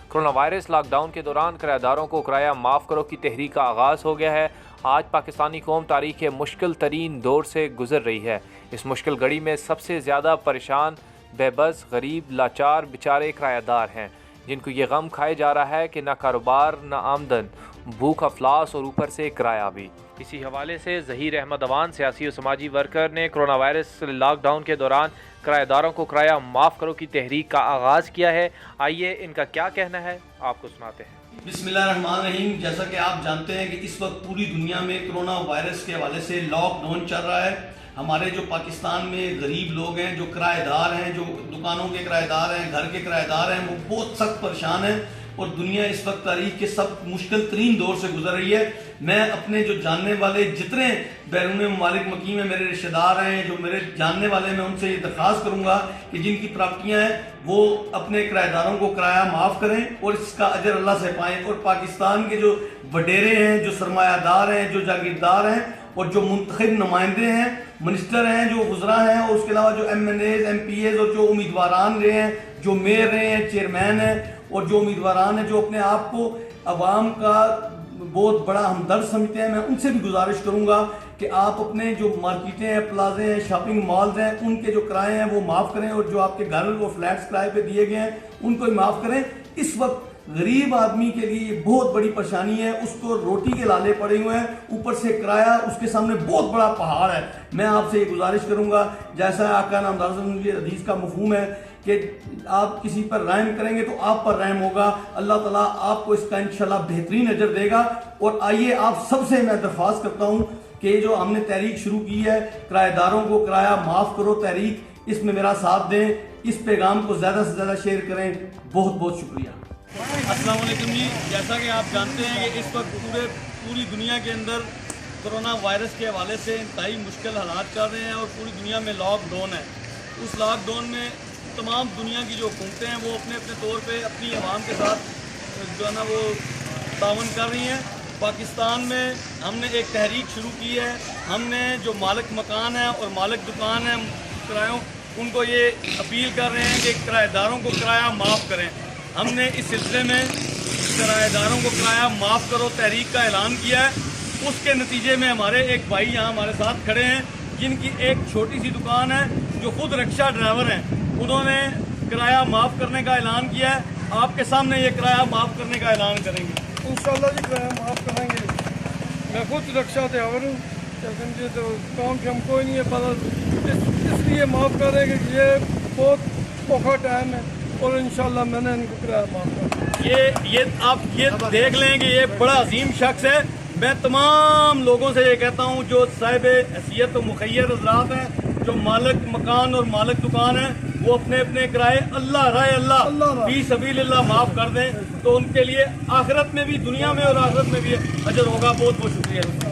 Corona virus lock down کے دوران کرایہ داروں کو کرایہ معاف کرو کی تحریک کا آغاز ہو گیا ہے۔ آج پاکستانی قوم تاریخ مشکل ترین دور سے گزر رہی ہے۔ اس مشکل گھڑی میں سب سے زیادہ پریشان، بے بس، غریب، لاچار بیچارے کرایہ دار ہیں، جن کو یہ غم کھائے جا رہا ہے کہ نہ کاروبار، نہ آمدن، بھوک افلاس اور اوپر سے کرایہ بھی۔ اسی حوالے سے ظہیر احمد اوان، سیاسی و سماجی ورکر، نے کورونا وائرس لاک ڈاؤن کے دوران کرایہ داروں کو کرایہ معاف کرو کی تحریک کا آغاز کیا ہے۔ آئیے ان کا کیا کہنا ہے آپ کو سناتے ہیں۔ بسم اللہ الرحمن الرحیم۔ جیسا کہ آپ جانتے ہیں کہ اس وقت پوری دنیا میں کرونا وائرس کے حوالے سے لاک ڈاؤن چل رہا ہے۔ ہمارے جو پاکستان میں غریب لوگ ہیں، جو کرایہ دار ہیں، جو دکانوں کے کرایہ دار ہیں، گھر کے کرایہ دار ہیں، وہ بہت سخت پریشان ہیں اور دنیا اس وقت تاریخ کے سب مشکل ترین دور سے گزر رہی ہے۔ میں اپنے جو جاننے والے جتنے بیرون ممالک مقیم ہیں، میرے رشتہ دار ہیں، جو میرے جاننے والے، میں ان سے یہ درخواست کروں گا کہ جن کی پراپرٹیاں ہیں وہ اپنے کرایہ داروں کو کرایہ معاف کریں اور اس کا اجر اللہ سے پائیں۔ اور پاکستان کے جو وڈیرے ہیں، جو سرمایہ دار ہیں، جو جاگیردار ہیں اور جو منتخب نمائندے ہیں، منسٹر ہیں، جو وزراء ہیں، اور اس کے علاوہ جو MNAs, MPAs اور جو امیدواران رہے ہیں، جو میئر رہے ہیں، چیئرمین ہیں اور جو امیدواران ہیں، جو اپنے آپ کو عوام کا بہت بڑا ہمدرد سمجھتے ہیں، میں ان سے بھی گزارش کروں گا کہ آپ اپنے جو مارکیٹیں ہیں، پلازے ہیں، شاپنگ مالز ہیں، ان کے جو کرائے ہیں وہ معاف کریں اور جو آپ کے گھر وہ فلیٹس کرائے پہ دیے گئے ہیں ان کو ہی معاف کریں۔ اس وقت غریب آدمی کے لیے یہ بہت بڑی پریشانی ہے، اس کو روٹی کے لالے پڑے ہوئے ہیں، اوپر سے کرایہ اس کے سامنے بہت بڑا پہاڑ ہے۔ میں آپ سے یہ گزارش کروں گا، جیسا آقا نامدار صلی اللہ علیہ وسلم کی حدیث کا مفہوم ہے کہ آپ کسی پر رحم کریں گے تو آپ پر رحم ہوگا، اللہ تعالیٰ آپ کو اس کا انشاءاللہ بہترین اجر دے گا۔ اور آئیے آپ سب سے میں درخواست کرتا ہوں کہ جو ہم نے تحریک شروع کی ہے، کرایہ داروں کو کرایہ معاف کرو تحریک، اس میں میرا ساتھ دیں، اس پیغام کو زیادہ سے زیادہ شیئر کریں۔ بہت بہت شکریہ۔ السلام علیکم جی۔ جیسا کہ آپ جانتے ہیں کہ اس وقت پوری دنیا کے اندر کرونا وائرس کے حوالے سے انتہائی مشکل حالات چل رہے ہیں اور پوری دنیا میں لاک ڈاؤن ہے۔ اس لاک ڈاؤن میں تمام دنیا کی جو حکومتیں ہیں وہ اپنے اپنے طور پہ اپنی عوام کے ساتھ جو ہے نا وہ تعاون کر رہی ہیں۔ پاکستان میں ہم نے ایک تحریک شروع کی ہے۔ ہم نے جو مالک مکان ہیں اور مالک دکان ہیں کرایوں، ان کو یہ اپیل کر رہے ہیں کہ کرایہ داروں کو کرایہ معاف کریں۔ ہم نے اس سلسلے میں کرایہ داروں کو کرایہ معاف کرو تحریک کا اعلان کیا ہے۔ اس کے نتیجے میں ہمارے ایک بھائی یہاں ہمارے ساتھ کھڑے ہیں جن کی ایک چھوٹی سی دکان ہے، جو خود رکشہ ڈرائیور ہیں، انہوں نے کرایہ معاف کرنے کا اعلان کیا ہے۔ آپ کے سامنے یہ کرایہ معاف کرنے کا اعلان کریں گے۔ انشاءاللہ جی کرایہ معاف کریں گے۔ میں خود رکشہ ڈرائیور ہوں، لیکن جی تو کام کے ہم کوئی نہیں ہے پتہ، اس لیے معاف کریں کہ یہ بہت اوکھا ٹائم ہے اور انشاءاللہ میں نے ان کو کرایہ معاف کر۔ یہ آپ یہ دیکھ لیں کہ یہ بڑا عظیم شخص ہے۔ میں تمام لوگوں سے یہ کہتا ہوں جو صاحب حیثیت و مخیر حضرات ہیں، جو مالک مکان اور مالک دکان ہیں، وہ اپنے اپنے کرائے اللہ رائے اللہ فی سبیل اللہ معاف کر دیں تو ان کے لیے آخرت میں بھی، دنیا میں اور آخرت میں بھی اجر ہوگا۔ بہت بہت شکریہ۔